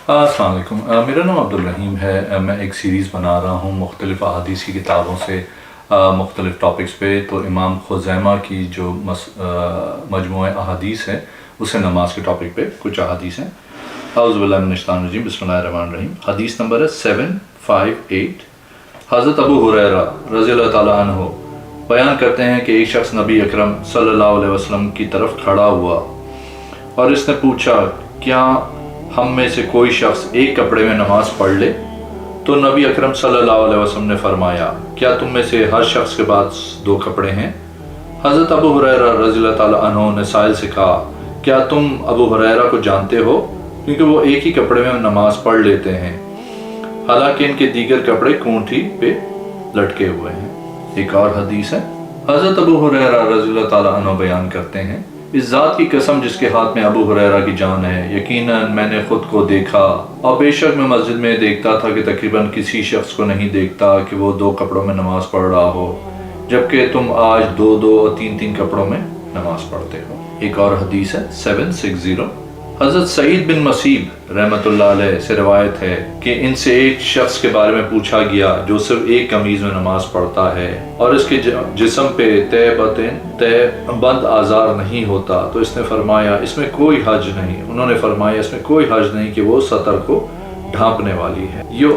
السلام علیکم، میرا نام عبدالرحیم ہے۔ میں ایک سیریز بنا رہا ہوں مختلف احادیث کی کتابوں سے مختلف ٹاپکس پہ۔ تو امام خزیمہ کی جو مجموعہ احادیث ہے اسے نماز کے ٹاپک پہ کچھ احادیث ہیں۔ اعوذ باللہ من الشیطان الرجیم، بسم اللہ الرحمن الرحیم۔ حدیث نمبر ہے 758۔ حضرت ابو ہریرہ رضی اللہ تعالیٰ عنہ بیان کرتے ہیں کہ ایک شخص نبی اکرم صلی اللہ علیہ وسلم کی طرف کھڑا ہوا اور اس نے پوچھا، کیا ہم میں سے کوئی شخص ایک کپڑے میں نماز پڑھ لے؟ تو نبی اکرم صلی اللہ علیہ وسلم نے فرمایا، کیا تم میں سے ہر شخص کے پاس 2 کپڑے ہیں؟ حضرت ابو ہریرہ رضی اللہ تعالیٰ عنہ نے سائل سے کہا، کیا تم ابو ہریرہ کو جانتے ہو؟ کیونکہ وہ ایک ہی کپڑے میں نماز پڑھ لیتے ہیں، حالانکہ ان کے دیگر کپڑے کونٹھی پہ لٹکے ہوئے ہیں۔ ایک اور حدیث ہے، حضرت ابو ہریرہ رضی اللہ تعالیٰ عنہ بیان کرتے ہیں، اس ذات کی قسم جس کے ہاتھ میں ابو ہریرہ کی جان ہے، یقیناً میں نے خود کو دیکھا اور بے شک میں مسجد میں دیکھتا تھا کہ تقریباً کسی شخص کو نہیں دیکھتا کہ وہ 2 کپڑوں میں نماز پڑھ رہا ہو، جبکہ تم آج 2 اور 3 کپڑوں میں نماز پڑھتے ہو۔ ایک اور حدیث ہے 760، حضرت سعید بن مسیب رحمۃ اللہ علیہ سے روایت ہے کہ ان سے ایک شخص کے بارے میں پوچھا گیا جو صرف ایک قمیض میں نماز پڑھتا ہے اور اس کے جسم پہ تہ بند آزار نہیں ہوتا، تو اس نے فرمایا، اس میں کوئی حرج نہیں۔ انہوں نے فرمایا، اس میں کوئی حرج نہیں کہ وہ سطر کو ڈھانپنے والی ہے۔ یہ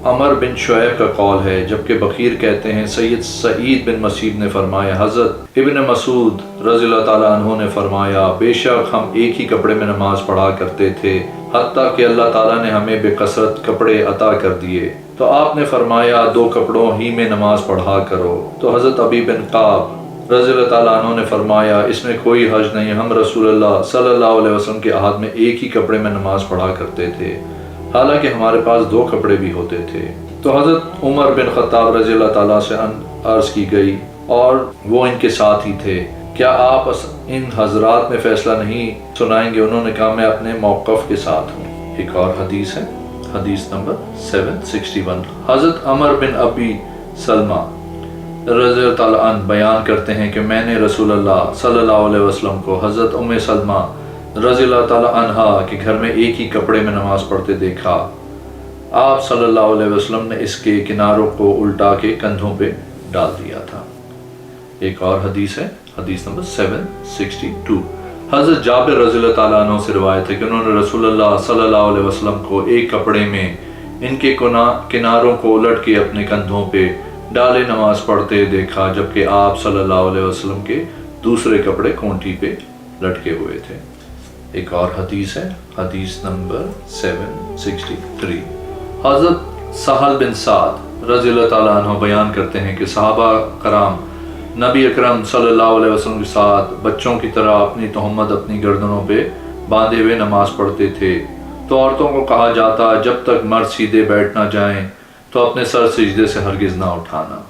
عمر بن شعیب کا قول ہے، جبکہ بقیر کہتے ہیں سید سعید بن مسیب نے فرمایا، حضرت ابن مسعود رضی اللہ تعالیٰ عنہ نے فرمایا، بے شک ہم ایک ہی کپڑے میں نماز پڑھا کرتے تھے، حتیٰ کہ اللہ تعالیٰ نے ہمیں بے کثرت کپڑے عطا کر دیے، تو آپ نے فرمایا 2 کپڑوں ہی میں نماز پڑھا کرو۔ تو حضرت ابی بن قعب رضی اللہ تعالیٰ عنہ نے فرمایا، اس میں کوئی حرج نہیں، ہم رسول اللہ صلی اللہ علیہ وسلم کے عہد میں ایک ہی کپڑے میں نماز پڑھا کرتے تھے، حالانکہ ہمارے پاس 2 کپڑے بھی ہوتے تھے۔ تو حضرت عمر بن خطاب رضی اللہ تعالیٰ سے عرض کی گئی اور وہ ان کے ساتھ ہی تھے، کیا آپ ان حضرات میں فیصلہ نہیں سنائیں گے؟ انہوں نے کہا، میں اپنے موقف کے ساتھ ہوں۔ ایک اور حدیث ہے، حدیث نمبر 761، حضرت عمر بن ابی سلمہ رضی اللہ تعالیٰ عنہ بیان کرتے ہیں کہ میں نے رسول اللہ صلی اللہ علیہ وسلم کو حضرت ام سلمہ رضی اللہ تعالیٰ عنہ کے گھر میں ایک ہی کپڑے میں نماز پڑھتے دیکھا۔ آپ صلی اللہ علیہ وسلم نے اس کے کناروں کو الٹا کے کندھوں پہ ڈال دیا تھا۔ ایک اور حدیث ہے، حدیث نمبر 762، حضرت جابر رضی اللہ تعالیٰ عنہ سے روایت ہے کہ انہوں نے رسول اللہ صلی اللہ علیہ وسلم کو ایک کپڑے میں ان کے کناروں کو الٹ کے اپنے کندھوں پہ ڈالے نماز پڑھتے دیکھا، جبکہ آپ صلی اللہ علیہ وسلم کے دوسرے کپڑے کونٹھی پہ لٹکے ہوئے تھے۔ ایک اور حدیث ہے، حدیث نمبر 763، حضرت سہل بن سعد رضی اللہ تعالیٰ عنہ بیان کرتے ہیں کہ صحابہ کرام نبی اکرم صلی اللہ علیہ وسلم کے ساتھ بچوں کی طرح اپنی تہمت اپنی گردنوں پہ باندھے ہوئے نماز پڑھتے تھے، تو عورتوں کو کہا جاتا، جب تک مرد سیدھے بیٹھ نہ جائیں تو اپنے سر سجدے سے ہرگز نہ اٹھانا۔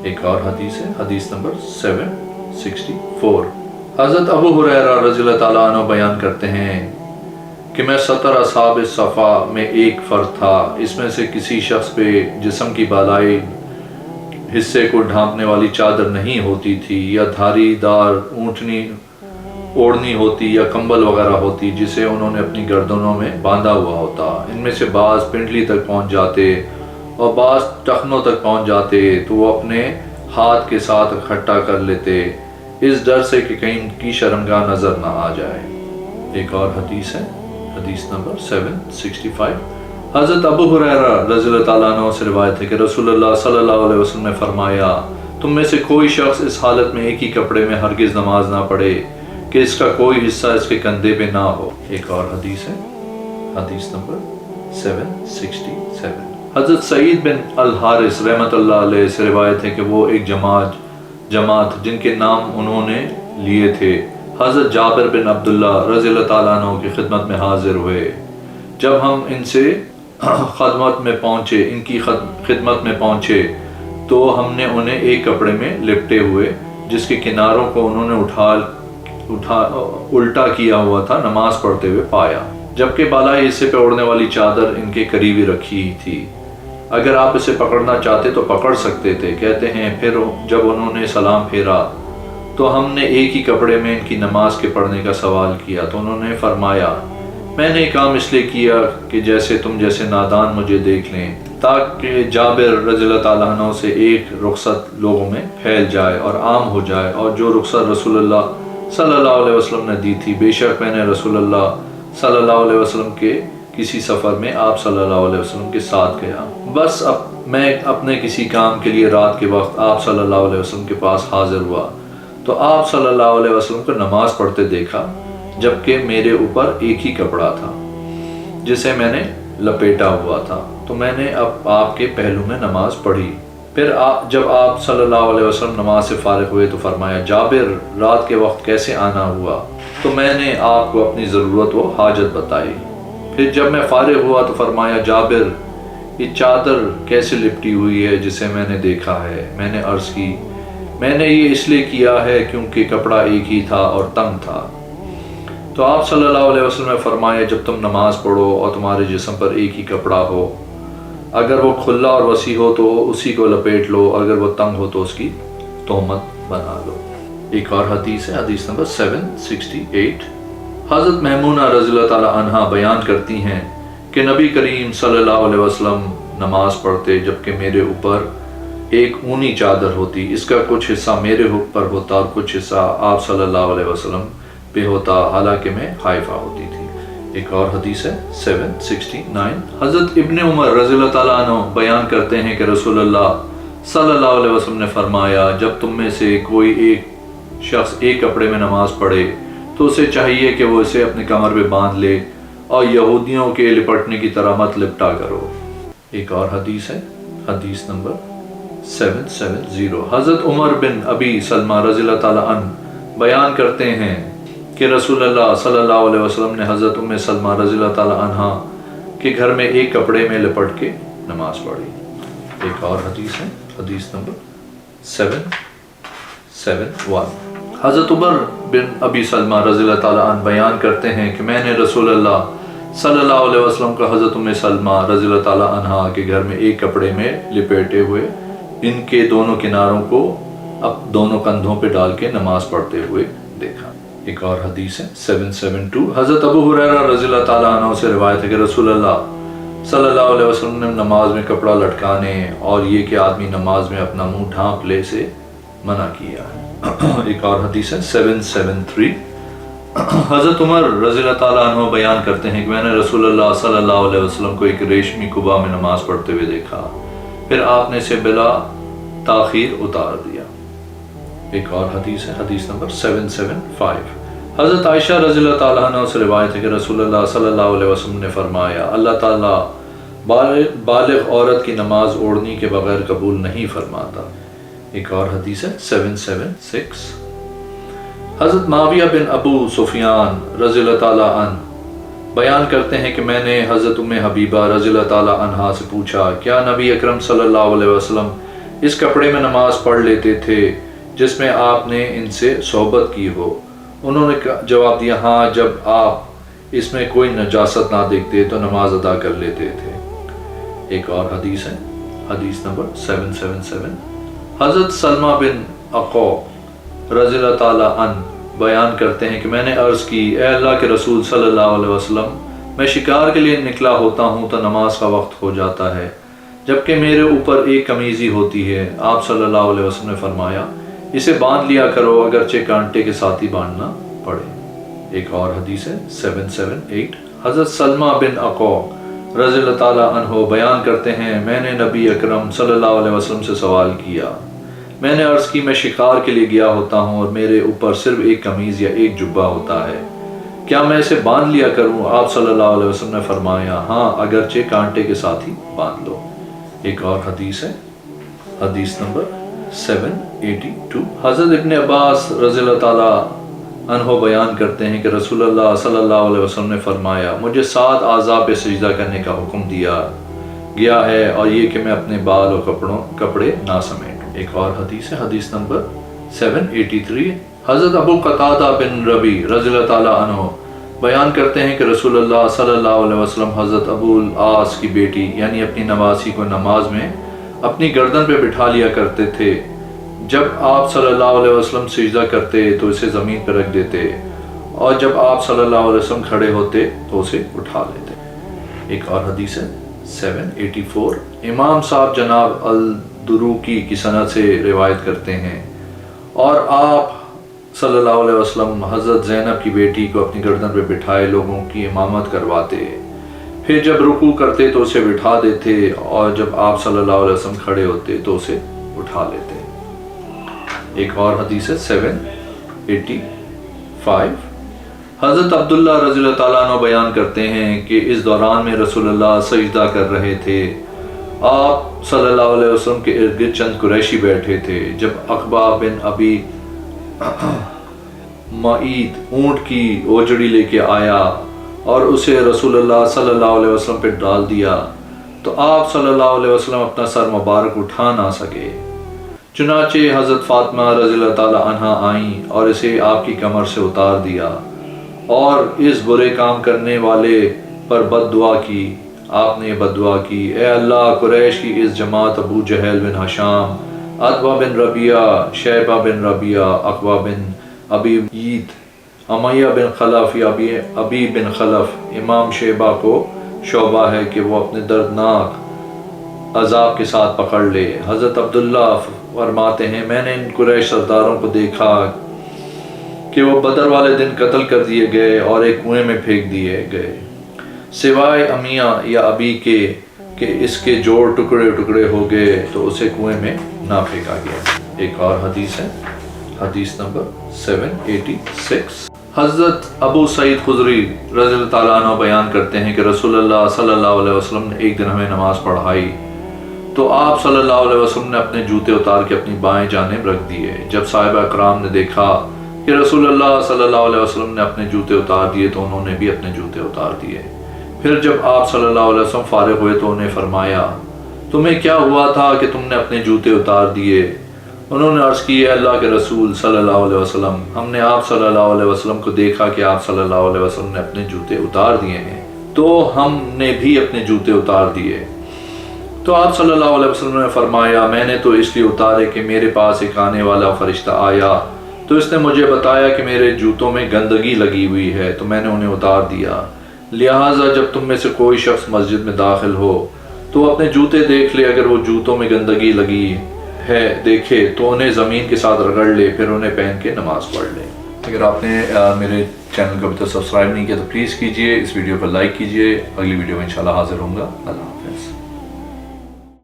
ایک اور حدیث ہے، حدیث نمبر 764، حضرت ابو ہریرہ رضی اللہ تعالیٰ عنہ بیان کرتے ہیں کہ میں 70 اصحاب صفا میں ایک فرد تھا، اس میں سے کسی شخص پہ جسم کی بالائی حصے کو ڈھانپنے والی چادر نہیں ہوتی تھی، یا دھاری دار اونٹنی اوڑھنی ہوتی یا کمبل وغیرہ ہوتی جسے انہوں نے اپنی گردنوں میں باندھا ہوا ہوتا۔ ان میں سے بعض پنڈلی تک پہنچ جاتے اور بعض ٹخنوں تک پہنچ جاتے، تو وہ اپنے ہاتھ کے ساتھ اکٹھا کر لیتے، اس ڈر سے کہ کہیں ان کی شرمگاہ نظر نہ آ جائے۔ ایک اور حدیث ہے، حدیث نمبر 765، حضرت ابو ہریرہ رضی اللہ تعالیٰ عنہ سے روایت ہے کہ رسول اللہ صلی اللہ علیہ وسلم نے فرمایا، تم میں سے کوئی شخص اس حالت میں ایک ہی کپڑے میں ہرگز نماز نہ پڑھے کہ اس کا کوئی حصہ اس کے کندھے پہ نہ ہو۔ ایک اور حدیث ہے، حدیث نمبر 767، حضرت سعید بن الحارث رحمۃ اللہ علیہ سے روایت ہے کہ وہ ایک جماعت جن کے نام انہوں نے لیے تھے، حضرت جابر بن عبداللہ رضی اللہ تعالیٰ عنہ کی خدمت میں حاضر ہوئے۔ جب ہم ان کی خدمت میں پہنچے تو ہم نے انہیں ایک کپڑے میں لپٹے ہوئے جس کے کناروں کو انہوں نے الٹا کیا ہوا تھا نماز پڑھتے ہوئے پایا، جبکہ بالائی حصے پہ اوڑھنے والی چادر ان کے قریب ہی رکھی تھی۔ اگر آپ اسے پکڑنا چاہتے تو پکڑ سکتے تھے۔ کہتے ہیں پھر جب انہوں نے سلام پھیرا تو ہم نے ایک ہی کپڑے میں ان کی نماز کے پڑھنے کا سوال کیا، تو انہوں نے فرمایا، میں نے کام اس لیے کیا کہ جیسے تم جیسے نادان مجھے دیکھ لیں، تاکہ جابر رضی اللہ تعالیٰ عنہ سے ایک رخصت لوگوں میں پھیل جائے اور عام ہو جائے، اور جو رخصت رسول اللہ صلی اللہ علیہ وسلم نے دی تھی، بے شک میں نے رسول اللہ صلی اللہ علیہ وسلم کے کسی سفر میں آپ صلی اللہ علیہ وسلم کے ساتھ گیا، بس اب میں اپنے کسی کام کے لیے رات کے وقت آپ صلی اللہ علیہ وسلم کے پاس حاضر ہوا تو آپ صلی اللہ علیہ وسلم کو نماز پڑھتے دیکھا، جبکہ میرے اوپر ایک ہی کپڑا تھا جسے میں نے لپیٹا ہوا تھا، تو میں نے اب آپ کے پہلو میں نماز پڑھی۔ پھر جب آپ صلی اللہ علیہ وسلم نماز سے فارغ ہوئے تو فرمایا، جابر رات کے وقت کیسے آنا ہوا؟ تو میں نے آپ کو اپنی ضرورت و حاجت بتائی۔ پھر جب میں فارغ ہوا تو فرمایا، جابر یہ چادر کیسے لپٹی ہوئی ہے جسے میں نے دیکھا ہے؟ میں نے عرض کی، میں نے یہ اس لیے کیا ہے کیونکہ کپڑا ایک ہی تھا اور تنگ تھا۔ تو آپ صلی اللہ علیہ وسلم نے فرمایا، جب تم نماز پڑھو اور تمہارے جسم پر ایک ہی کپڑا ہو، اگر وہ کھلا اور وسیع ہو تو اسی کو لپیٹ لو، اگر وہ تنگ ہو تو اس کی تہمت بنا لو۔ ایک اور حدیث ہے، حدیث نمبر 768۔ حضرت میمونہ رضی اللہ تعالیٰ عنہا بیان کرتی ہیں کہ نبی کریم صلی اللہ علیہ وسلم نماز پڑھتے جبکہ میرے اوپر ایک اونی چادر ہوتی، اس کا کچھ حصہ میرے اوپر ہوتا اور کچھ حصہ آپ صلی اللہ علیہ وسلم پہ ہوتا، حالانکہ میں خائفہ ہوتی تھی۔ ایک اور حدیث ہے 769۔ حضرت ابن عمر رضی اللہ تعالیٰ عنہ بیان کرتے ہیں کہ رسول اللہ صلی اللہ علیہ وسلم نے فرمایا، جب تم میں سے کوئی ایک شخص ایک کپڑے میں نماز پڑھے تو اسے چاہیے کہ وہ اسے اپنے کمر پہ باندھ لے اور یہودیوں کے لپٹنے کی طرح مت لپٹا کرو۔ ایک اور حدیث ہے، حدیث نمبر 770۔ حضرت عمر بن ابی سلمہ رضی اللہ تعالیٰ عنہ بیان کرتے ہیں کہ رسول اللہ صلی اللہ علیہ وسلم نے حضرت ام سلمہ رضی اللہ تعالیٰ عنہ کے گھر میں ایک کپڑے میں لپٹ کے نماز پڑھی۔ ایک اور حدیث ہے، حدیث نمبر 771۔ حضرت عمر بن ابی سلمہ رضی اللہ تعالیٰ عنہ بیان کرتے ہیں کہ میں نے رسول اللہ صلی اللہ علیہ وسلم کا حضرت ام سلمہ رضی اللہ تعالیٰ عنہ کے گھر میں ایک کپڑے میں لپیٹے ہوئے ان کے دونوں کناروں کو اب دونوں کندھوں پہ ڈال کے نماز پڑھتے ہوئے دیکھا۔ ایک اور حدیث ہے 772۔ حضرت ابو ہریرہ رضی اللہ تعالیٰ عنہ سے روایت ہے کہ رسول اللہ صلی اللہ علیہ وسلم نے نماز میں کپڑا لٹکانے اور یہ کہ آدمی نماز میں اپنا منہ ڈھانپ لے سے منع کیا ہے۔ ایک اور حدیث ہے 773۔ حضرت عمر رضی اللہ تعالیٰ عنہ بیان کرتے ہیں کہ میں نے رسول اللہ صلی اللہ علیہ وسلم کو ایک ریشمی قبا میں نماز پڑھتے ہوئے دیکھا، پھر آپ نے اسے بلا تاخیر اتار دیا۔ ایک اور حدیث ہے، حدیث نمبر 775۔ حضرت عائشہ رضی اللہ تعالیٰ عنہ سے روایت ہے کہ رسول اللہ صلی اللہ علیہ وسلم نے فرمایا، اللہ تعالیٰ بالغ عورت کی نماز اوڑھنی کے بغیر قبول نہیں فرماتا۔ ایک اور حدیث ہے 776۔ حضرت معاویہ بن ابو سفیان رضی اللہ تعالیٰ عنہ بیان کرتے ہیں کہ میں نے حضرت ام حبیبہ رضی اللہ تعالیٰ عنہا سے پوچھا، کیا نبی اکرم صلی اللہ علیہ وسلم اس کپڑے میں نماز پڑھ لیتے تھے جس میں آپ نے ان سے صحبت کی ہو؟ انہوں نے جواب دیا، ہاں، جب آپ اس میں کوئی نجاست نہ دیکھتے تو نماز ادا کر لیتے تھے۔ ایک اور حدیث ہے، حدیث نمبر 777۔ حضرت سلمہ بن عقوع رضی اللہ تعالیٰ عنہ بیان کرتے ہیں کہ میں نے عرض کی، اے اللہ کے رسول صلی اللہ علیہ وسلم، میں شکار کے لیے نکلا ہوتا ہوں تو نماز کا وقت ہو جاتا ہے جبکہ میرے اوپر ایک قمیض ہی ہوتی ہے۔ آپ صلی اللہ علیہ وسلم نے فرمایا، اسے باندھ لیا کرو اگرچہ کانٹے کے ساتھ ہی باندھنا پڑے۔ ایک اور حدیث ہے 778۔ حضرت سلمہ بن عقوع رضی اللہ تعالیٰ عنہ بیان کرتے ہیں، میں نے نبی اکرم صلی اللہ علیہ وسلم سے سوال کیا، میں نے عرض کی، میں شکار کے لیے گیا ہوتا ہوں اور میرے اوپر صرف ایک قمیض یا ایک جبہ ہوتا ہے، کیا میں اسے باندھ لیا کروں؟ آپ صلی اللہ علیہ وسلم نے فرمایا، ہاں، اگرچہ کانٹے کے ساتھ ہی باندھ لو۔ ایک اور حدیث ہے، حدیث نمبر 782۔ حضرت ابن عباس رضی اللہ تعالیٰ عنہ بیان کرتے ہیں کہ رسول اللہ صلی اللہ علیہ وسلم نے فرمایا، مجھے 7 اعضاء پہ سجدہ کرنے کا حکم دیا گیا ہے اور یہ کہ میں اپنے بال اور کپڑے نہ سمیٹوں۔ ایک اور حدیث ہے، حدیث نمبر 783۔ حضرت ابو قتادہ بن ربی رضی اللہ تعالیٰ عنہ بیان کرتے ہیں کہ رسول اللہ صلی اللہ علیہ وسلم حضرت ابو العاص کی بیٹی یعنی اپنی نواسی کو نماز میں اپنی گردن پہ بٹھا لیا کرتے تھے، جب آپ صلی اللہ علیہ وسلم سجدہ کرتے تو اسے زمین پہ رکھ دیتے اور جب آپ صلی اللہ علیہ وسلم کھڑے ہوتے تو اسے اٹھا لیتے۔ ایک اور حدیث ہے 784، امام صاحب جناب الدروقی کی سند سے روایت کرتے ہیں، اور آپ صلی اللہ علیہ وسلم حضرت زینب کی بیٹی کو اپنی گردن پہ بٹھائے لوگوں کی امامت کرواتے، پھر جب رکوع کرتے تو اسے بٹھا دیتے، اور جب آپ صلی اللہ علیہ وسلم کھڑے ہوتے تو اسے اٹھا لیتے۔ ایک اور حدیث ہے 785، حضرت عبداللہ رضی اللہ تعالیٰ عنہ بیان کرتے ہیں کہ اس دوران میں رسول اللہ سجدہ کر رہے تھے، آپ صلی اللہ علیہ وسلم کے ارد گرد چند قریشی بیٹھے تھے، جب عقبہ بن ابی معیط اونٹ کی اوجڑی لے کے آیا اور اسے رسول اللہ صلی اللہ علیہ وسلم پہ ڈال دیا تو آپ صلی اللہ علیہ وسلم اپنا سر مبارک اٹھا نہ سکے، چنانچہ حضرت فاطمہ رضی اللہ تعالیٰ عنہا آئیں اور اسے آپ کی کمر سے اتار دیا اور اس برے کام کرنے والے پر بد دعا کی۔ آپ نے بد دعا کی، اے اللہ، قریش کی اس جماعت ابو جہل بن حشام، عتبہ بن ربیعہ، شیبہ بن ربیعہ، عقبہ بن ابی معیط، امیہ بن خلف یا ابی بن خلف، امام شیبہ کو شعبہ ہے کہ وہ اپنے دردناک عذاب کے ساتھ پکڑ لے۔ حضرت عبداللہ فرماتے ہیں، میں نے ان قریش سرداروں کو دیکھا کہ وہ بدر والے دن قتل کر دیے گئے اور ایک کنویں میں پھینک دیے گئے، سوائے امیہ یا ابی کے کہ اس کے جوڑ ٹکڑے ٹکڑے ہو گئے تو اسے کنویں میں نہ پھینکا گیا۔ ایک اور حدیث ہے، حدیث نمبر 786، حضرت ابو سعید خدری رضی اللہ تعالیٰ عنہ بیان کرتے ہیں کہ رسول اللہ صلی اللہ علیہ وسلم نے ایک دن ہمیں نماز پڑھائی تو آپ صلی اللہ علیہ وسلم نے اپنے جوتے اتار کے اپنی بائیں جانب رکھ دیے۔ جب صحابہ اکرام نے دیکھا کہ رسول اللہ صلی اللہ علیہ وسلم نے اپنے جوتے اتار دیے تو انہوں نے بھی اپنے جوتے اتار دیے۔ پھر جب آپ صلی اللہ علیہ وسلم فارغ ہوئے تو انہیں فرمایا، تمہیں کیا ہوا تھا کہ تم نے اپنے جوتے اتار دیے؟ انہوں نے عرض کی، اے اللہ کے رسول صلی اللہ علیہ وسلم، ہم نے آپ صلی اللہ علیہ وسلم کو دیکھا کہ آپ صلی اللہ علیہ وسلم نے اپنے جوتے اتار دیے ہیں تو ہم نے بھی اپنے جوتے اتار دیے۔ تو آپ صلی اللہ علیہ وسلم نے فرمایا، میں نے تو اس لیے اتارے کہ میرے پاس ایک آنے والا فرشتہ آیا تو اس نے مجھے بتایا کہ میرے جوتوں میں گندگی لگی ہوئی ہے تو میں نے انہیں اتار دیا، لہٰذا جب تم میں سے کوئی شخص مسجد میں داخل ہو تو اپنے جوتے دیکھ لے، اگر وہ جوتوں میں گندگی لگی ہے دیکھے تو انہیں زمین کے ساتھ رگڑ لے، پھر انہیں پہن کے نماز پڑھ لے۔ اگر آپ نے میرے چینل کو ابھی تک سبسکرائب نہیں کیا تو پلیز کیجئے، اس ویڈیو پر لائک کیجئے، اگلی ویڈیو میں انشاءاللہ حاضر ہوں گا۔ اللہ